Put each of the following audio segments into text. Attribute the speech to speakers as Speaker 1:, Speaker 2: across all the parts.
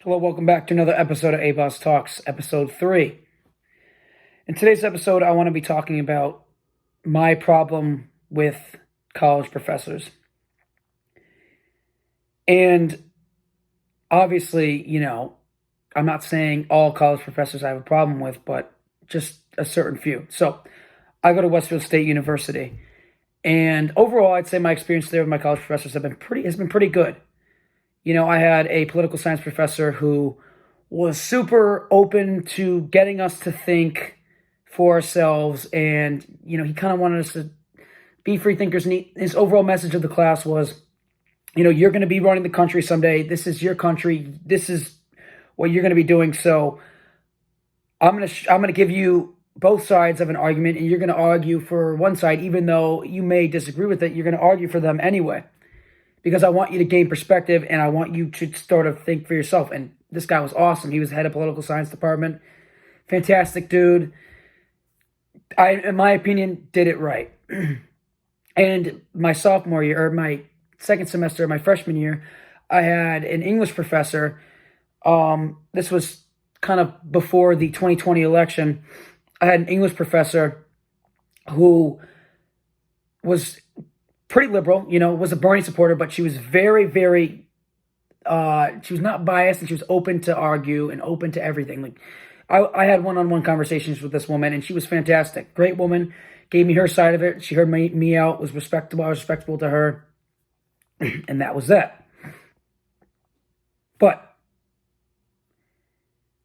Speaker 1: Hello, welcome back to another episode of A-Boss Talks, episode 3. In today's episode, I want to be talking about my problem with college professors. And obviously, I'm not saying all college professors I have a problem with, but just a certain few. So, I go to Westfield State University, and overall, I'd say my experience there with my college professors has been pretty good. I had a political science professor who was super open to getting us to think for ourselves. And, he kind of wanted us to be free thinkers. And his overall message of the class was, you're going to be running the country someday. This is your country. This is what you're going to be doing. So I'm going to give you both sides of an argument, and you're going to argue for one side, even though you may disagree with it. You're going to argue for them anyway, because I want you to gain perspective and I want you to sort of think for yourself. And this guy was awesome. He was head of political science department. Fantastic dude. In my opinion, did it right. And my sophomore year, or my second semester of my freshman year, I had an English professor. This was kind of before the 2020 election. I had an English professor who was pretty liberal, was a Bernie supporter, but she was very, very, she was not biased, and she was open to argue and open to everything. Like, I had one-on-one conversations with this woman, and she was fantastic. Great woman, gave me her side of it. She heard me out, was respectable. I was respectable to her, and that was that. But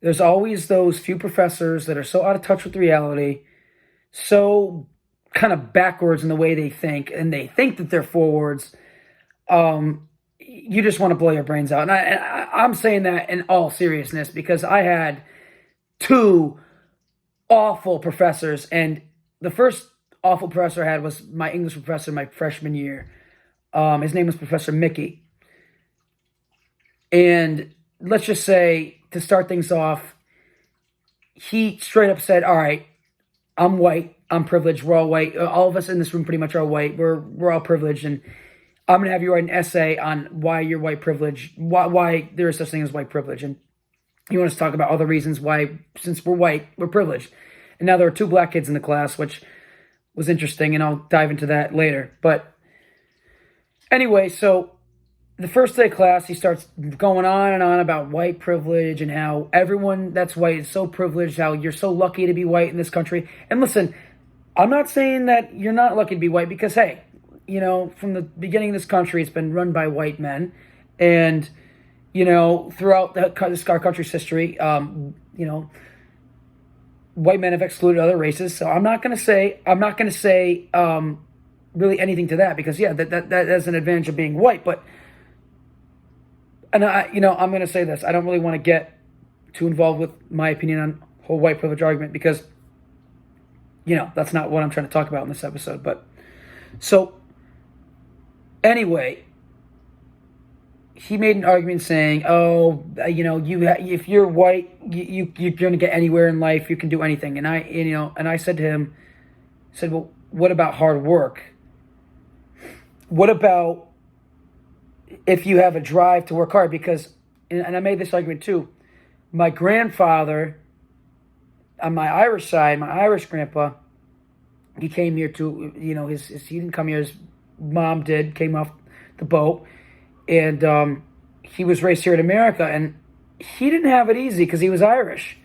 Speaker 1: there's always those few professors that are so out of touch with reality, so kind of backwards in the way they think, and they think that they're forwards. You just want to blow your brains out. And I'm saying that in all seriousness, because I had two awful professors, and the first awful professor I had was my English professor my freshman year. His name was Professor Mickey. And let's just say, to start things off, he straight up said, all right, I'm white, I'm privileged, we're all white. All of us in this room pretty much are white. We're all privileged, and I'm going to have you write an essay on why you're white privilege, why there is such thing as white privilege. And he wants to talk about other reasons why, since we're white, we're privileged. And now there were two black kids in the class, which was interesting, and I'll dive into that later. But anyway, so the first day of class, he starts going on and on about white privilege and how everyone that's white is so privileged, how you're so lucky to be white in this country. And listen, I'm not saying that you're not lucky to be white, because, hey, from the beginning of this country, it's been run by white men. And, throughout our country's history, white men have excluded other races. So I'm not going to say really anything to that, because, yeah, that is an advantage of being white. But, and I'm going to say this. I don't really want to get too involved with my opinion on the whole white privilege argument, because that's not what I'm trying to talk about in this episode. But so anyway, he made an argument saying, "Oh, if you're white, you're going to get anywhere in life. You can do anything." And I said to him, "Well, what about hard work? What about if you have a drive to work hard?" Because, and I made this argument too, my grandfather, on my Irish side, my Irish grandpa, he came here to, he didn't come here, his mom did, came off the boat, and he was raised here in America, and he didn't have it easy because he was Irish.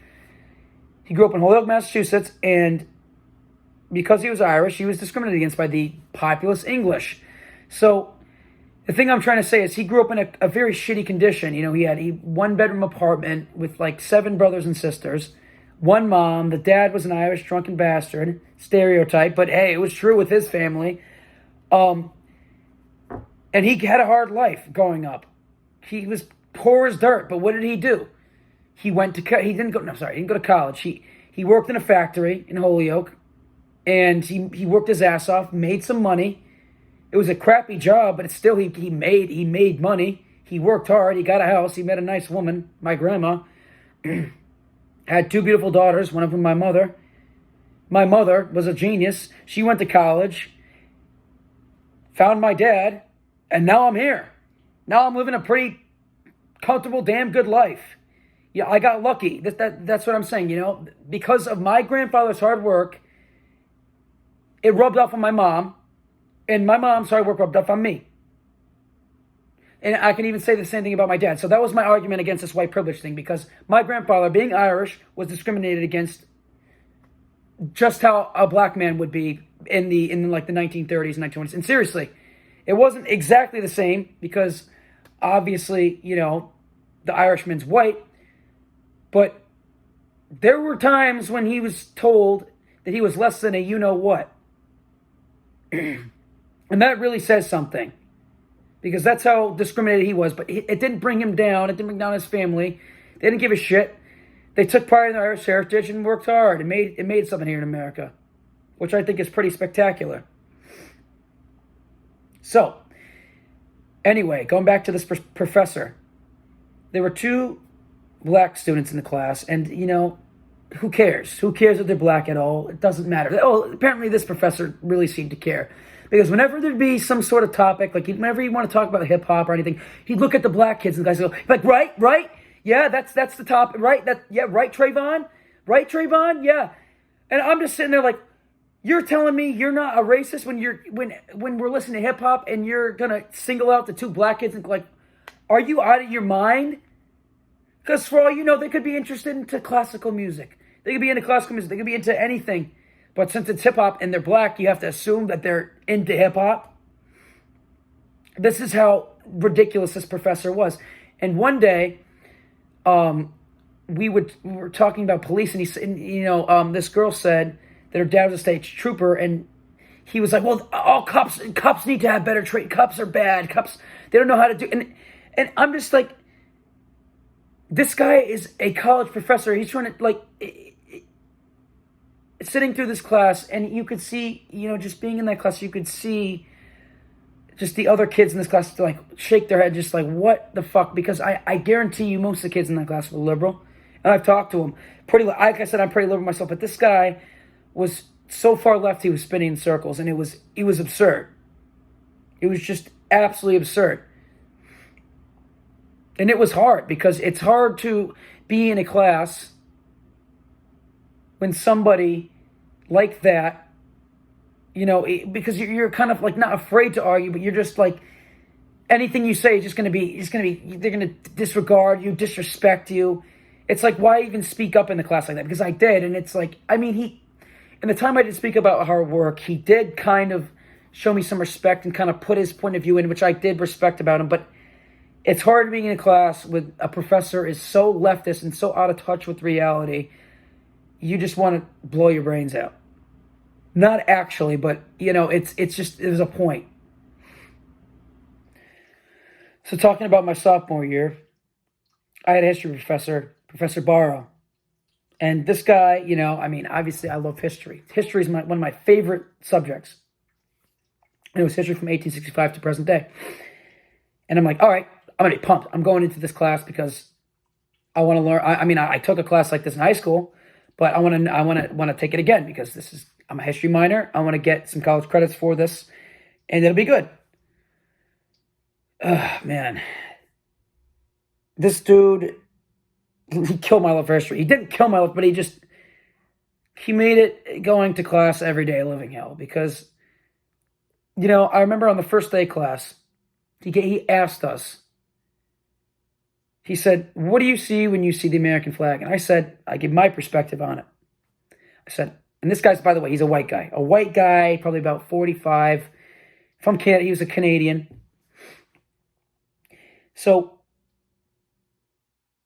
Speaker 1: He grew up in Holyoke, Massachusetts, and because he was Irish, he was discriminated against by the populace English. So the thing I'm trying to say is, he grew up in a very shitty condition. He had a one-bedroom apartment with like 7 brothers and sisters, one mom. The dad was an Irish drunken bastard, stereotype, but hey, it was true with his family. And he had a hard life growing up. He was poor as dirt, but what did he do? He didn't go to college. He worked in a factory in Holyoke, and he worked his ass off, made some money. It was a crappy job, but it's still, he made money. He worked hard. He got a house. He met a nice woman, my grandma. Had 2 beautiful daughters, one of them my mother. My mother was a genius. She went to college, found my dad, and now I'm here. Now I'm living a pretty comfortable, damn good life. Yeah, I got lucky. That's what I'm saying, because of my grandfather's hard work, it rubbed off on my mom, and my mom's hard work rubbed off on me. And I can even say the same thing about my dad. So that was my argument against this white privilege thing, because my grandfather, being Irish, was discriminated against just how a black man would be in like the 1930s and 1920s. And seriously, it wasn't exactly the same, because obviously, the Irishman's white, but there were times when he was told that he was less than a you-know-what. And that really says something, because that's how discriminated he was. But it didn't bring him down. It didn't bring down his family. They didn't give a shit. They took pride in their Irish heritage and worked hard and made something here in America, which I think is pretty spectacular. So, anyway, going back to this professor, there were 2 black students in the class, and, who cares? Who cares if they're black at all? It doesn't matter. Oh, apparently this professor really seemed to care, because whenever there'd be some sort of topic, like whenever you want to talk about hip-hop or anything, he'd look at the black kids and the guys go, like, right? Yeah, that's the topic, right? Right, Trayvon? Right, Trayvon? Yeah. And I'm just sitting there like, you're telling me you're not a racist when we're listening to hip-hop, and you're going to single out the 2 black kids and like, are you out of your mind? Because for all you know, they could be interested into classical music. They could be into classical music. They could be into anything. But since it's hip-hop and they're black, you have to assume that they're into hip-hop. This is how ridiculous this professor was. And one day, we were talking about police, and this girl said that her dad was a state trooper, and he was like, well, all cops need to have better training. Cops are bad. Cops, they don't know how to do. And I'm just like, this guy is a college professor. He's trying to, sitting through this class, and you could see, just being in that class, you could see just the other kids in this class like shake their head, just like, what the fuck? Because I guarantee you most of the kids in that class were liberal. And I've talked to them. Like I said, I'm pretty liberal myself, but this guy was so far left, he was spinning in circles, and it was absurd. It was just absolutely absurd. And it was hard, because it's hard to be in a class when somebody like that, because you're kind of like not afraid to argue, but you're just like, anything you say is just going to be, they're going to disregard you, disrespect you. It's like, why even speak up in the class like that? Because I did. And it's like, in the time I did speak about hard work, he did kind of show me some respect and kind of put his point of view in, which I did respect about him. But it's hard being in a class with a professor is so leftist and so out of touch with reality. You just want to blow your brains out. Not actually, but, it's just, there's a point. So talking about my sophomore year, I had a history professor, Professor Barrow. And this guy, obviously I love history. History is one of my favorite subjects. And it was history from 1865 to present day. And I'm like, all right, I'm going to be pumped. I'm going into this class because I want to learn. I took a class like this in high school, but I want to take it again, because I'm a history minor. I want to get some college credits for this, and it'll be good. Man. This dude, he killed my love for history. He didn't kill my love, but he made it going to class every day a living hell, because, I remember on the first day of class, he asked us, he said, what do you see when you see the American flag? And I said, I give my perspective on it. I said, and this guy's, by the way, he's a white guy, probably about 45, from Canada. He was a Canadian. So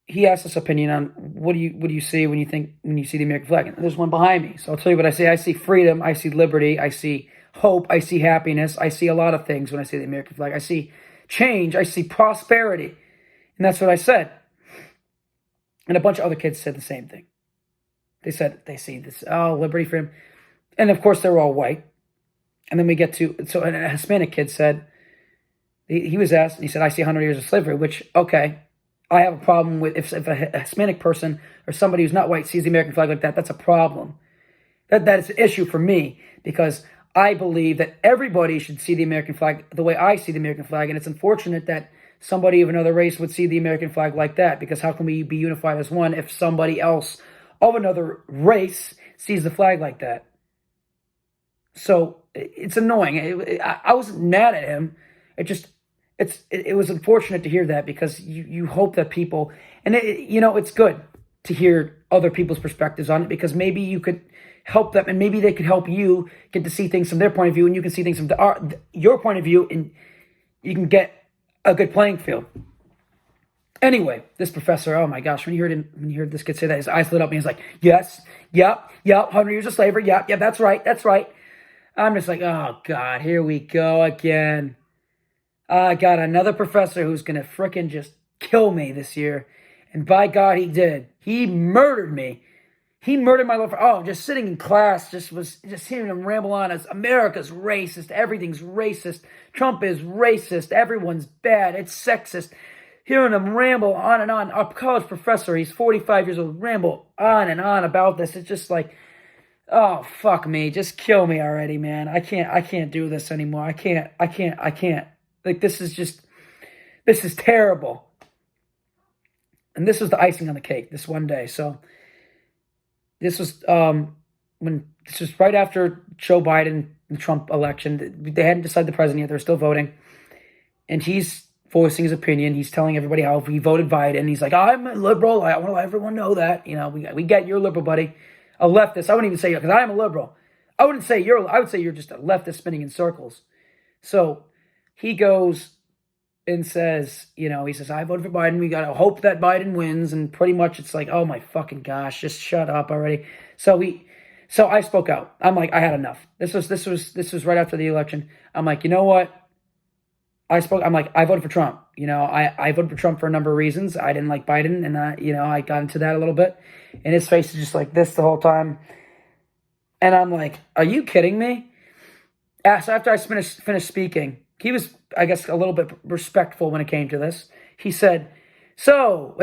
Speaker 1: he asked us opinion on what do you see when you see the American flag? And there's one behind me. So I'll tell you what I see. I see freedom. I see liberty. I see hope. I see happiness. I see a lot of things when I see the American flag. I see change. I see prosperity. And that's what I said. And a bunch of other kids said the same thing. They said they see this, liberty, freedom. And of course, they were all white. And then we get to, so a Hispanic kid said, he was asked, and he said, I see 100 years of slavery, which, okay, I have a problem with if a Hispanic person or somebody who's not white sees the American flag like that, that's a problem. That is an issue for me, because I believe that everybody should see the American flag the way I see the American flag. And it's unfortunate that somebody of another race would see the American flag like that, because how can we be unified as one if somebody else of another race sees the flag like that? So it's annoying. I wasn't mad at him. It was unfortunate to hear that, because you hope that people, and it's good to hear other people's perspectives on it, because maybe you could help them, and maybe they could help you get to see things from their point of view, and you can see things from your point of view, and you can get a good playing field. Anyway, this professor, oh my gosh, when you heard this kid say that, his eyes lit up, and he's like, yes, yep, 100 years of slavery, yep, that's right. I'm just like, oh God, here we go again. I got another professor who's going to frickin' just kill me this year. And by God, he did. He murdered me. He murdered my love for, just sitting in class, just hearing him ramble on as America's racist, everything's racist, Trump is racist, everyone's bad, it's sexist. Hearing him ramble on and on, a college professor, he's 45 years old, ramble on and on about this. It's just like, oh, fuck me, just kill me already, man. I can't do this anymore. I can't. Like, this is terrible. And this was the icing on the cake this one day. So this was right after Joe Biden and Trump election. They hadn't decided the president yet. They're still voting. And he's voicing his opinion. He's telling everybody how he voted Biden. He's like, I'm a liberal. I want to let everyone know that. We get you're a liberal, buddy. A leftist. I wouldn't even say, because I am a liberal. I would say you're just a leftist spinning in circles. So he goes and says, he says, I voted for Biden. We got to hope that Biden wins. And pretty much it's like, oh my fucking gosh, just shut up already. So I spoke out. I'm like, I had enough. This was right after the election. I'm like, you know what? I'm like, I voted for Trump. I voted for Trump for a number of reasons. I didn't like Biden, and I got into that a little bit. And his face is just like this the whole time. And I'm like, are you kidding me? So after I finished speaking, he was, I guess, a little bit respectful when it came to this. He said, I'm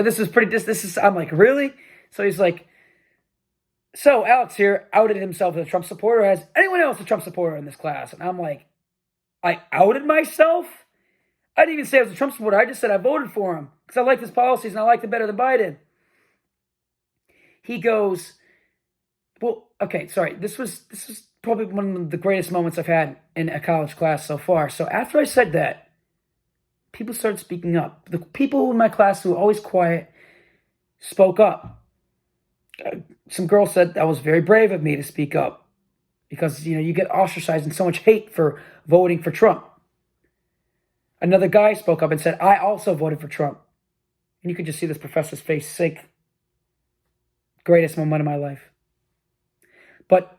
Speaker 1: like, really? So he's like, so Alex here outed himself as a Trump supporter. Has anyone else a Trump supporter in this class? And I'm like, I outed myself? I didn't even say I was a Trump supporter. I just said I voted for him because I like his policies and I liked him better than Biden. He goes, well, okay, sorry. This was probably one of the greatest moments I've had in a college class so far. So after I said that, people started speaking up. The people in my class who were always quiet spoke up. Some girl said that was very brave of me to speak up because, you get ostracized and so much hate for voting for Trump. Another guy spoke up and said, I also voted for Trump. And you could just see this professor's face sink. Greatest moment of my life. But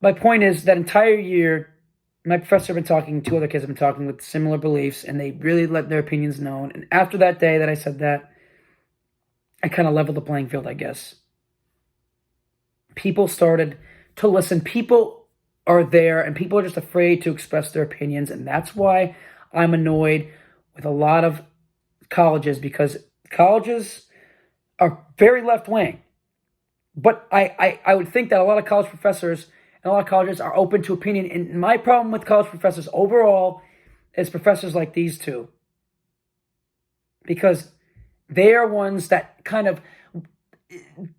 Speaker 1: my point is that entire year, my professor had been talking, two other kids have been talking with similar beliefs, and they really let their opinions known. And after that day that I said that, I kind of leveled the playing field, I guess. People started to listen. People are there, and people are just afraid to express their opinions. And that's why I'm annoyed with a lot of colleges, because colleges are very left-wing. But I would think that a lot of college professors and a lot of colleges are open to opinion. And my problem with college professors overall is professors like these two. Because they are ones that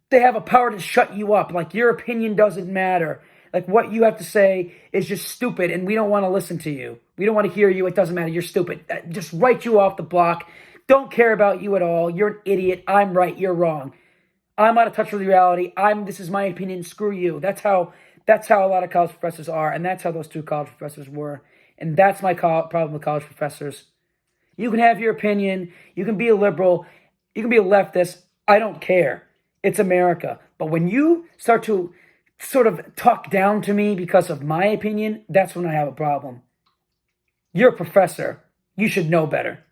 Speaker 1: they have a power to shut you up. Like, your opinion doesn't matter. Like, what you have to say is just stupid, and we don't want to listen to you. We don't want to hear you. It doesn't matter. You're stupid. Just write you off the block. Don't care about you at all. You're an idiot. I'm right. You're wrong. I'm out of touch with reality. This is my opinion. Screw you. That's how a lot of college professors are, and that's how those two college professors were. And that's my problem with college professors. You can have your opinion. You can be a liberal. You can be a leftist. I don't care. It's America. But when you start to sort of talk down to me because of my opinion, that's when I have a problem. You're a professor. You should know better.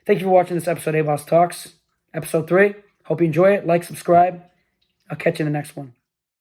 Speaker 1: Thank you for watching this episode of ABOS Talks, episode 3. Hope you enjoy it. Like, subscribe. I'll catch you in the next one.